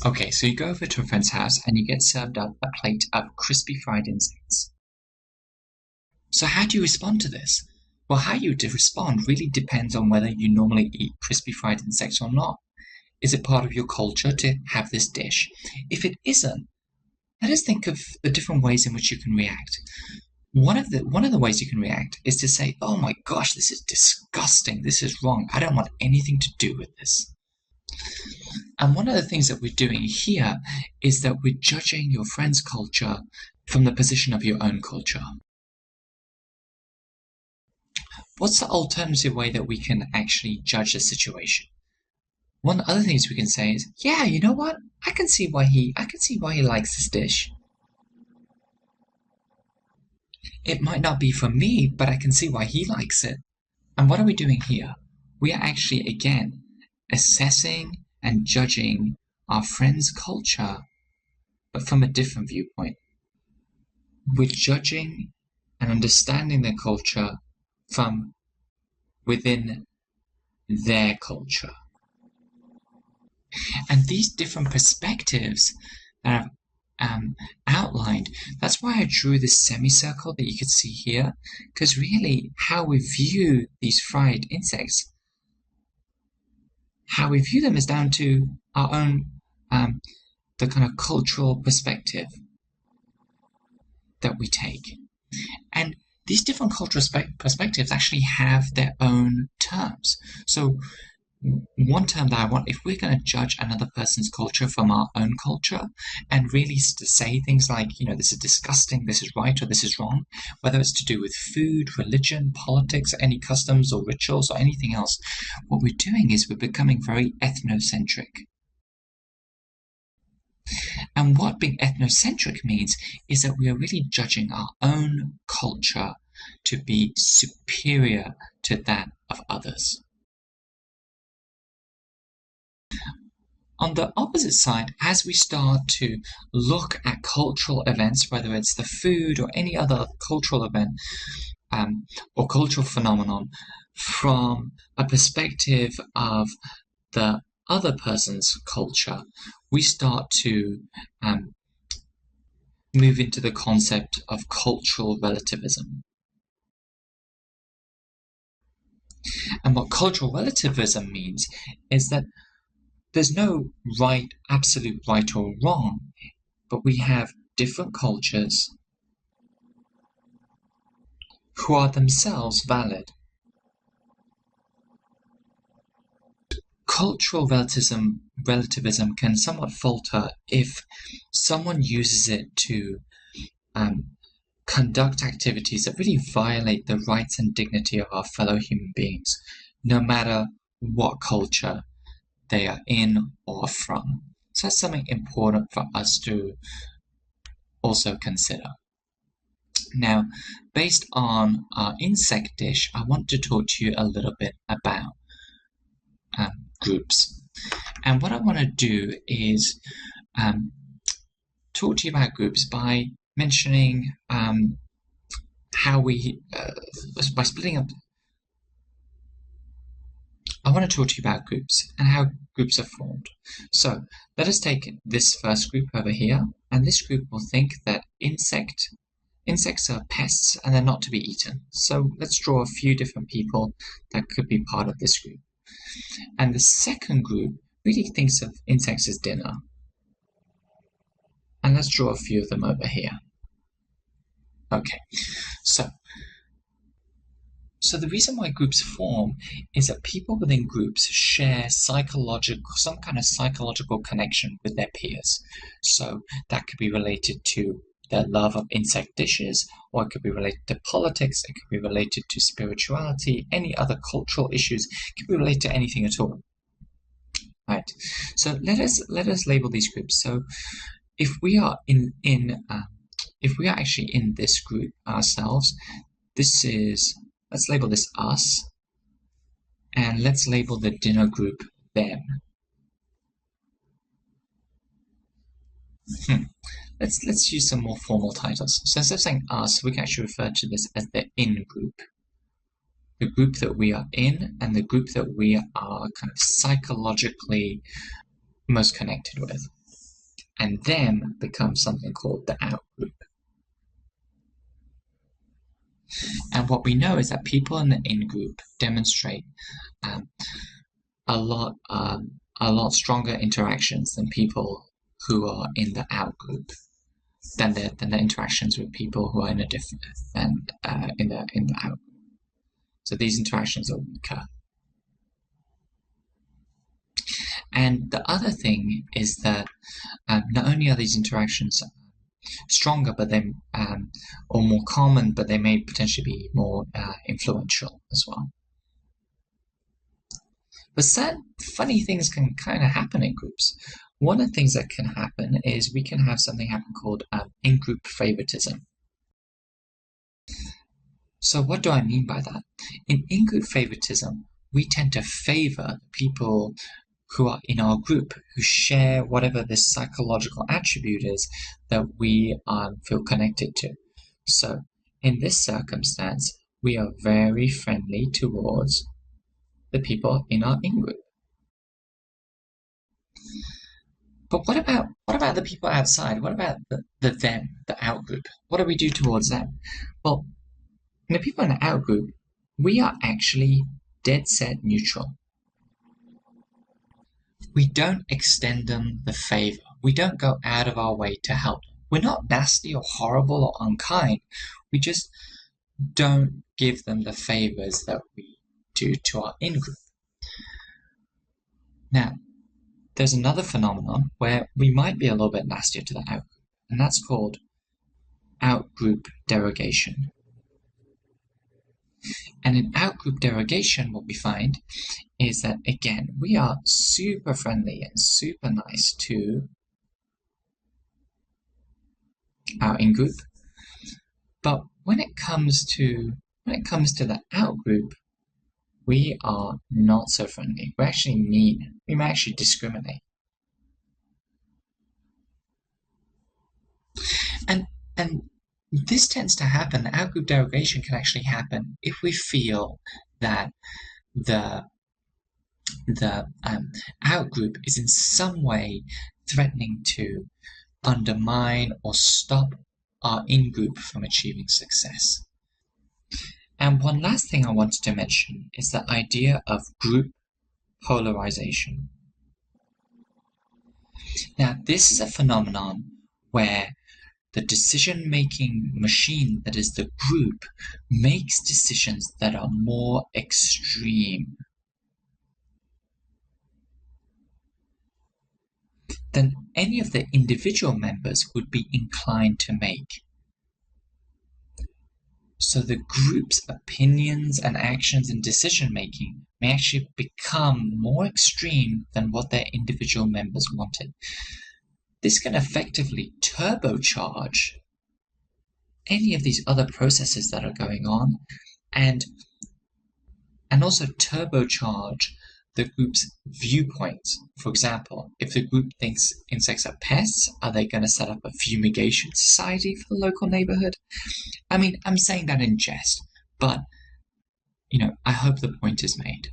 Okay, so you go over to a friend's house and you get served up a plate of crispy fried insects. So how do you respond to this? Well, how you respond really depends on whether you normally eat crispy fried insects or not. Is it part of your culture to have this dish? If it isn't, let us think of the different ways in which you can react. One of the ways you can react is to say, "Oh my gosh, this is disgusting. This is wrong. I don't want anything to do with this." And one of the things that we're doing here is that we're judging your friend's culture from the position of your own culture. What's the alternative way that we can actually judge the situation? One of the other things we can say is, "Yeah, you know what? I can see why he likes this dish. It might not be for me, but I can see why he likes it." And what are we doing here? We are actually, again, assessing and judging our friend's culture, but from a different viewpoint. We're judging and understanding their culture from within their culture. And these different perspectives that I've outlined, that's why I drew this semicircle that you could see here, because really how we view these fried insects, how we view them is down to our own, the kind of cultural perspective that we take. And these different cultural perspectives actually have their own terms. So one term that I want, if we're going to judge another person's culture from our own culture and really to say things like, this is disgusting, this is right, or this is wrong, whether it's to do with food, religion, politics, any customs or rituals or anything else, what we're doing is we're becoming very ethnocentric. And what being ethnocentric means is that we are really judging our own culture to be superior to that of others. On the opposite side, as we start to look at cultural events, whether it's the food or any other cultural event or cultural phenomenon, from a perspective of the other person's culture, we start to move into the concept of cultural relativism. And what cultural relativism means is that there's no absolute right or wrong, but we have different cultures who are themselves valid. Cultural relativism can somewhat falter if someone uses it to conduct activities that really violate the rights and dignity of our fellow human beings, no matter what culture they are in or from. So that's something important for us to also consider. Now, based on our insect dish, I want to talk to you a little bit about groups. And what I want to do is talk to you about groups by mentioning how we, by splitting up. I want to talk to you about groups and how groups are formed. So let us take this first group over here, and this group will think that insects are pests and they're not to be eaten. So let's draw a few different people that could be part of this group. And the second group really thinks of insects as dinner. And let's draw a few of them over here. Okay, so the reason why groups form is that people within groups share some kind of psychological connection with their peers. So that could be related to their love of insect dishes, or it could be related to politics, it could be related to spirituality, any other cultural issues, it could be related to anything at all. Right. So let us label these groups. So if we are if we are actually in this group ourselves, let's label this us, and let's label the dinner group them. Let's use some more formal titles. So instead of saying us, we can actually refer to this as the in group. The group that we are in and the group that we are kind of psychologically most connected with. and them becomes something called the out group. And what we know is that people in the in group demonstrate a lot stronger interactions than people who are in the out group, than the interactions with people who are in a different in the out group. So these interactions are weaker. And the other thing is that not only are these interactions stronger, but they or more common, but they may potentially be more influential as well. But certain funny things can kind of happen in groups. One of the things that can happen is we can have something happen called in-group favoritism. So what do I mean by that? In in-group favoritism, we tend to favor people who are in our group, who share whatever this psychological attribute is that we feel connected to. So in this circumstance, we are very friendly towards the people in our in-group. But what about the people outside? What about the them, the out-group? What do we do towards them? Well, the people in the out-group, we are actually dead set neutral. We don't extend them the favor. We don't go out of our way to help them. We're not nasty or horrible or unkind. We just don't give them the favors that we do to our in-group. Now, there's another phenomenon where we might be a little bit nastier to the out-group, and that's called out-group derogation. And in out-group derogation, what we find is that, again, we are super friendly and super nice to our in-group, but when it comes to the out-group, we are not so friendly. We're actually mean. We might actually discriminate. And this tends to happen. The out-group derogation can actually happen if we feel that the out-group is in some way threatening to undermine or stop our in-group from achieving success. And one last thing I wanted to mention is the idea of group polarization. Now, this is a phenomenon where the decision-making machine that is the group makes decisions that are more extreme than any of the individual members would be inclined to make. So the group's opinions and actions and decision-making may actually become more extreme than what their individual members wanted. This can effectively turbocharge any of these other processes that are going on, and also turbocharge the group's viewpoints. For example, if the group thinks insects are pests, are they going to set up a fumigation society for the local neighborhood? I mean, I'm saying that in jest, but, I hope the point is made.